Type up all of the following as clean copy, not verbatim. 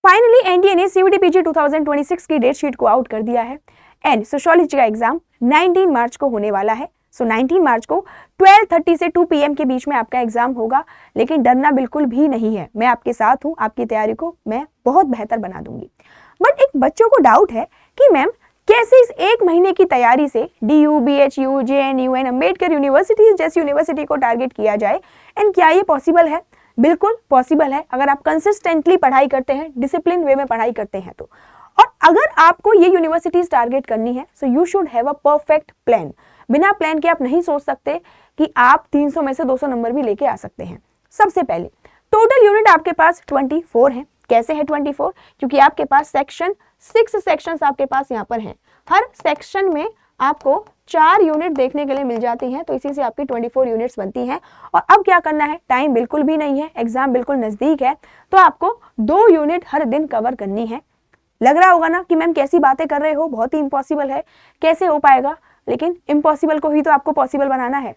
Finally NDA ने CUT PG 2026 की date sheet को आउट कर दिया है एंड सोशियोलॉजी का एग्जाम 19 मार्च को होने वाला है। सो 19 मार्च को 12:30 से 2 PM के बीच में आपका एग्जाम होगा, लेकिन डरना बिल्कुल भी नहीं है। मैं आपके साथ हूँ, आपकी तैयारी को मैं बहुत बेहतर बना दूंगी। बट एक बच्चों को डाउट है कि मैम कैसे इस एक महीने की तैयारी से DU, BHU, JNU and Ambedkar universities जैसी यूनिवर्सिटी को टारगेट किया जाए एंड क्या ये पॉसिबल है? बिल्कुल पॉसिबल है, अगर आप कंसिस्टेंटली पढ़ाई करते हैं, डिसिप्लिन वे में पढ़ाई करते हैं तो। और अगर आपको ये यूनिवर्सिटीज टारगेट करनी है so you should have a perfect plan. बिना प्लान के आप नहीं सोच सकते कि आप 300 में से 200 नंबर भी लेके आ सकते हैं। सबसे पहले टोटल यूनिट आपके पास 24 है। कैसे है 24? क्योंकि आपके पास 6 सेक्शंस आपके पास यहाँ पर हैं। हर सेक्शन में आपको 4 यूनिट देखने के लिए मिल जाती हैं, तो इसी से आपकी 24 यूनिट्स बनती हैं। और अब क्या करना है, टाइम बिल्कुल भी नहीं है, एग्जाम बिल्कुल नजदीक है, तो आपको 2 यूनिट हर दिन कवर करनी है। लग रहा होगा ना कि मैम कैसी बातें कर रहे हो, बहुत ही इम्पॉसिबल है, कैसे हो पाएगा? लेकिन इम्पॉसिबल को ही तो आपको पॉसिबल बनाना है,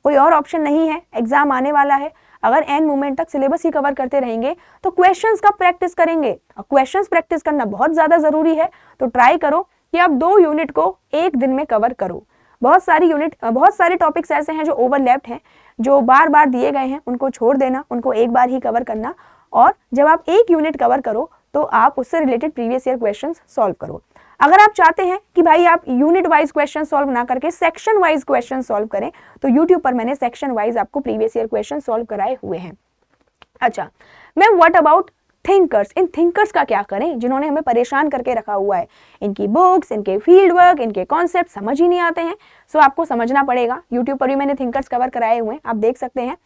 कोई और ऑप्शन नहीं है। एग्जाम आने वाला है, अगर एंड मोमेंट तक सिलेबस ही कवर करते रहेंगे तो क्वेश्चंस का प्रैक्टिस करेंगे, और क्वेश्चंस प्रैक्टिस करना बहुत ज्यादा जरूरी है। तो ट्राई करो कि आप 2 यूनिट को एक दिन में कवर करो। बहुत सारे टॉपिक्स ऐसे हैं जो ओवरलैप्ड हैं, जो बार बार दिए गए हैं, उनको छोड़ देना, उनको एक बार ही कवर करना। और जब आप एक यूनिट कवर करो तो आप उससे related previous year questions solve करो। अगर आप चाहते हैं कि भाई आप यूनिट वाइज क्वेश्चन सॉल्व ना करके सेक्शन वाइज क्वेश्चन सॉल्व करें, तो यूट्यूब पर मैंने सेक्शन वाइज आपको प्रीवियस ईयर क्वेश्चन सॉल्व कराए हुए हैं। अच्छा ma'am, what about thinkers? In thinkers का क्या करें जिन्होंने हमें परेशान करके रखा हुआ है? इनकी बुक्स, इनके फील्ड वर्क, इनके कॉन्सेप्ट समझ ही नहीं आते हैं। सो आपको समझना पड़ेगा। यूट्यूब पर भी मैंने थिंकर्स कवर कराए हुए हैं, आप देख सकते हैं।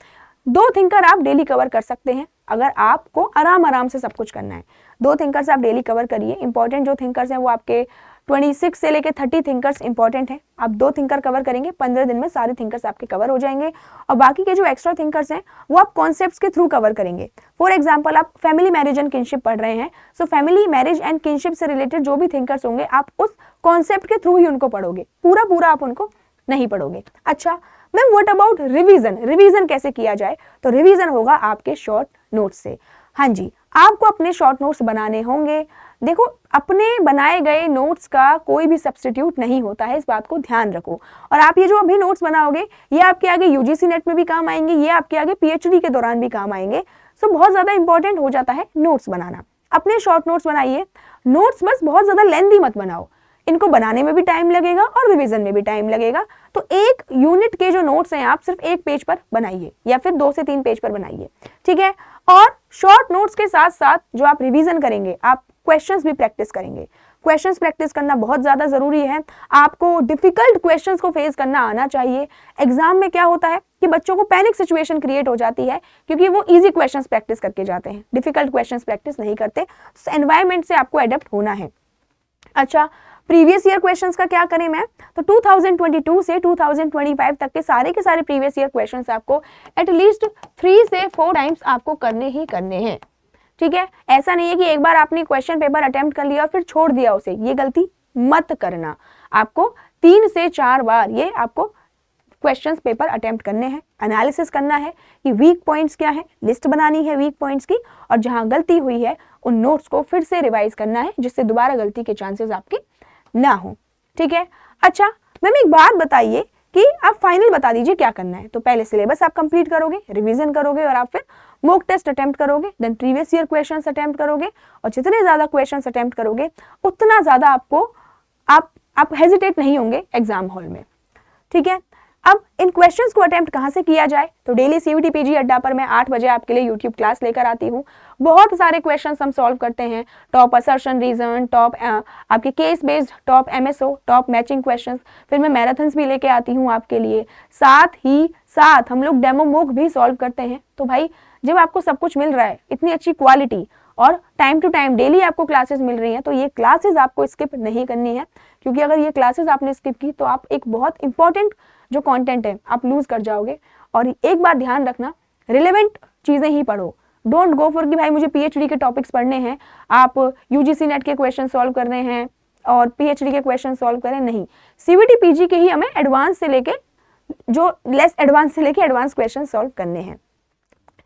2 थिंकर आप डेली कवर कर सकते हैं अगर आपको आराम से सब कुछ करना है। 2 थिंकर्स आप डेली कवर करिए। इंपॉर्टेंट जो थिंकर्स हैं वो आपके 26 से लेके 30 थिंकर्स इंपॉर्टेंट हैं। आप 2 थिंकर कवर करेंगे, 15 दिन में सारे थिंकर्स आपके कवर हो जाएंगे। और बाकी के जो एक्स्ट्रा थिंकर्स हैं वो आप कॉन्सेप्ट्स के थ्रू कवर करेंगे। फॉर एग्जांपल, आप फैमिली मैरिज एंड किनशिप पढ़ रहे हैं, so family marriage and kinship से रिलेटेड जो भी थिंकर्स होंगे आप उस कॉन्सेप्ट के थ्रू ही उनको पढ़ोगे, पूरा आप उनको नहीं पढ़ोगे। अच्छा ma'am, what about revision? Revision कैसे किया जाए? तो रिवीजन होगा आपके शॉर्ट नोट्स से। हाँ जी, आपको अपने शॉर्ट नोट्स बनाने होंगे। देखो, अपने बनाए गए नोट्स का कोई भी सब्स्टिट्यूट नहीं होता है, इस बात को ध्यान रखो। और आप ये जो अभी नोट्स बनाओगे ये आपके आगे यूजीसी नेट में भी काम आएंगे, ये आपके आगे पीएचडी के दौरान भी काम आएंगे। सो बहुत ज्यादा इंपॉर्टेंट हो जाता है नोट्स बनाना। अपने शॉर्ट नोट्स बनाइए। नोट्स बस बहुत ज्यादा लेंथी मत बनाओ, इनको बनाने में भी टाइम लगेगा और रिवीजन में भी टाइम लगेगा। तो एक यूनिट के जो नोट्स हैं आप सिर्फ 1 पेज पर बनाइए या फिर 2 से 3 पेज पर बनाइए, ठीक है। और शॉर्ट नोट्स के साथ साथ जो आप रिवीजन करेंगे, आप क्वेश्चंस भी प्रैक्टिस करेंगे। क्वेश्चंस प्रैक्टिस करना बहुत ज्यादा जरूरी है। आपको डिफिकल्ट क्वेश्चंस को फेस करना आना चाहिए। एग्जाम में क्या होता है कि बच्चों को पैनिक सिचुएशन क्रिएट हो जाती है क्योंकि वो इजी क्वेश्चंस प्रैक्टिस करके जाते हैं, डिफिकल्ट क्वेश्चंस प्रैक्टिस नहीं करते। तो एनवायरमेंट से आपको अडेप्ट होना है। अच्छा, प्रीवियस ईयर क्वेश्चंस का क्या करें मैं? तो 2022 से 2025 तक के सारे प्रीवियस ईयर क्वेश्चंस आपको एटलीस्ट 3 से 4 टाइम्स आपको करने ही करने हैं, ठीक है। ऐसा नहीं है कि एक बार आपने क्वेश्चन पेपर अटेम्प्ट कर लिया और फिर छोड़ दिया उसे, ये गलती मत करना। आपको 3 से 4 बार ये आपको क्वेश्चंस पेपर अटेम्प्ट करने हैं, एनालिसिस करना है कि वीक पॉइंट्स क्या है, लिस्ट बनानी है वीक पॉइंट्स की, और जहां गलती हुई है उन नोट्स को फिर से रिवाइज करना है जिससे दोबारा गलती के चांसेस आपके ना हो, ठीक है। अच्छा मैम, एक बात बताइए कि आप फाइनल बता दीजिए क्या करना है। तो पहले सिलेबस आप कंप्लीट करोगे, रिवीजन करोगे, और आप फिर मॉक टेस्ट अटेम्प्ट करोगे, then previous year questions attempt करोगे। और जितने ज्यादा क्वेश्चंस अटेम्प्ट करोगे उतना ज्यादा आपको आप हेजिटेट नहीं होंगे एग्जाम हॉल में, ठीक है। अब इन क्वेश्चंस को अटेम्प्ट कहां से किया जाए? तो डेली सीयूटी पीजी अड्डा पर मैं 8 बजे आपके लिए यूट्यूब क्लास लेकर आती हूँ। बहुत सारे क्वेश्चंस हम सॉल्व करते हैं, टॉप असर्शन रीजन, टॉप आपके case based, top MSO, top matching questions. फिर मैं मैराथन्स भी लेके आती हूँ आपके लिए, साथ ही साथ हम लोग डेमो मॉक भी सॉल्व करते हैं। तो भाई जब आपको सब कुछ मिल रहा है, इतनी अच्छी क्वालिटी और टाइम टू टाइम डेली आपको क्लासेस मिल रही हैं, तो ये क्लासेस आपको स्किप नहीं करनी है, क्योंकि अगर ये क्लासेस आपने स्किप की तो आप एक बहुत इंपॉर्टेंट जो कंटेंट है आप लूज कर जाओगे। और एक बात ध्यान रखना, रिलेवेंट चीजें ही पढ़ो। डोंट गो फॉर कि भाई मुझे पीएचडी के टॉपिक्स पढ़ने हैं, आप यूजीसी नेट के क्वेश्चन सॉल्व कर रहे हैं और पीएचडी के क्वेश्चन सॉल्व करें, नहीं। सीवीटी पीजी के ही हमें एडवांस से लेके जो लेस एडवांस से लेके एडवांस क्वेश्चन सॉल्व करने हैं,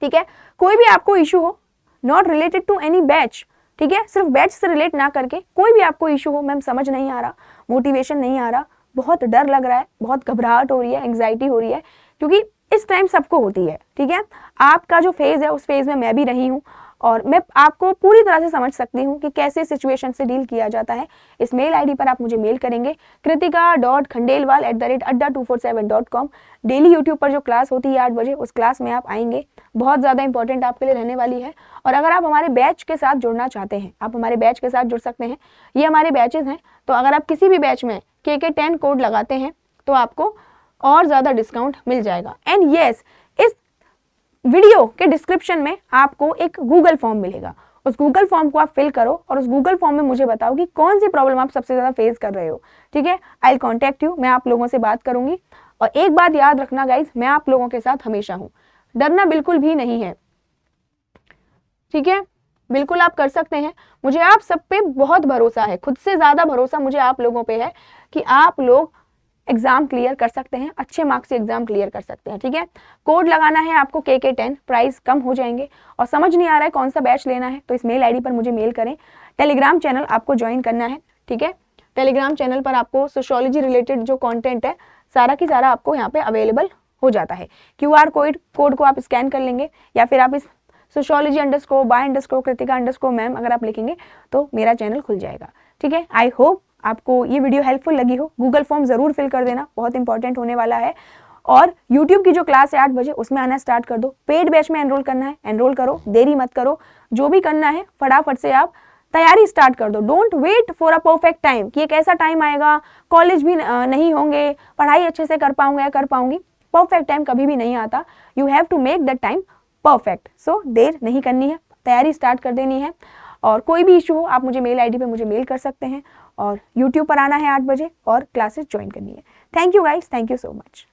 ठीक है। कोई भी आपको इशू हो, not related to any batch, ठीक ठीक है। सिर्फ बैच से रिलेट ना करके कोई भी आपको इशू हो, मैम समझ नहीं आ रहा, मोटिवेशन नहीं आ रहा, बहुत डर लग रहा है, बहुत घबराहट हो रही है, एंग्जाइटी हो रही है, क्योंकि इस टाइम सबको होती है, ठीक है। आपका जो फेज है उस फेज में मैं भी रही हूँ और मैं आपको पूरी तरह से समझ सकती हूँ कि कैसे सिचुएशन से डील किया जाता है। इस मेल आईडी पर आप मुझे मेल करेंगे kritika.khandelwal@247.com। डेली यूट्यूब पर जो क्लास होती है 8 बजे, उस क्लास में आप आएंगे, बहुत ज़्यादा इंपॉर्टेंट आपके लिए रहने वाली है। और अगर आप हमारे बैच के साथ जुड़ना चाहते हैं, आप हमारे बैच के साथ जुड़ सकते हैं। ये हमारे बैचेज हैं, तो अगर आप किसी भी बैच में KK10 कोड लगाते हैं तो आपको और ज़्यादा डिस्काउंट मिल जाएगा। एंड यस, इस वीडियो के डिस्क्रिप्शन में आपको एक गूगल फॉर्म मिलेगा, उस गूगल फॉर्म को आप फिल करो और उस गूगल फॉर्म में मुझे बताओ कि कौन सी प्रॉब्लम आप सबसे ज़्यादा फेस कर रहे हो, ठीक है। आई विल कॉन्टैक्ट यू, मैं आप लोगों से बात करूंगी। और एक बात याद रखना गाइज, मैं आप लोगों के साथ हमेशा हूँ, डरना बिल्कुल भी नहीं है, ठीक है। बिल्कुल आप कर सकते हैं, मुझे आप सब पे बहुत भरोसा है, खुद से ज़्यादा भरोसा मुझे आप लोगों पे है कि आप लोग एग्जाम क्लियर कर सकते हैं, अच्छे मार्क्स से एग्जाम क्लियर कर सकते हैं, ठीक है। कोड लगाना है आपको KK10, प्राइस कम हो जाएंगे। और समझ नहीं आ रहा है कौन सा बैच लेना है तो इस मेल आईडी पर मुझे मेल करें। टेलीग्राम चैनल आपको ज्वाइन करना है, ठीक है। टेलीग्राम चैनल पर आपको सोशियोलॉजी रिलेटेड जो कंटेंट है सारा की सारा आपको यहाँ पे अवेलेबल हो जाता है। QR कोड को आप स्कैन कर लेंगे या फिर आप इस sociology_by_kritika_मैम अगर आप लिखेंगे तो मेरा चैनल खुल जाएगा, ठीक है। आई होप आपको ये वीडियो हेल्पफुल लगी हो। गूगल फॉर्म जरूर फिल कर देना, बहुत इंपॉर्टेंट होने वाला है। और यूट्यूब की जो क्लास है 8 बजे, उसमें आना स्टार्ट कर दो। पेड बैच में एनरोल करना है, एनरोल करो, देरी मत करो। जो भी करना है फटाफट से आप तैयारी स्टार्ट कर दो। Don't wait for a perfect time कि एक ऐसा टाइम आएगा, कॉलेज भी नहीं होंगे, पढ़ाई अच्छे से कर पाऊंगा या कर पाऊंगी। परफेक्ट टाइम कभी भी नहीं आता, you have to make that time perfect. So देर नहीं करनी है, तैयारी स्टार्ट कर देनी है। और कोई भी इशू हो आप मुझे मेल आईडी पे मुझे मेल कर सकते हैं। और यूट्यूब पर आना है 8 बजे और क्लासेस ज्वाइन करनी है। Thank you guys, thank you so much.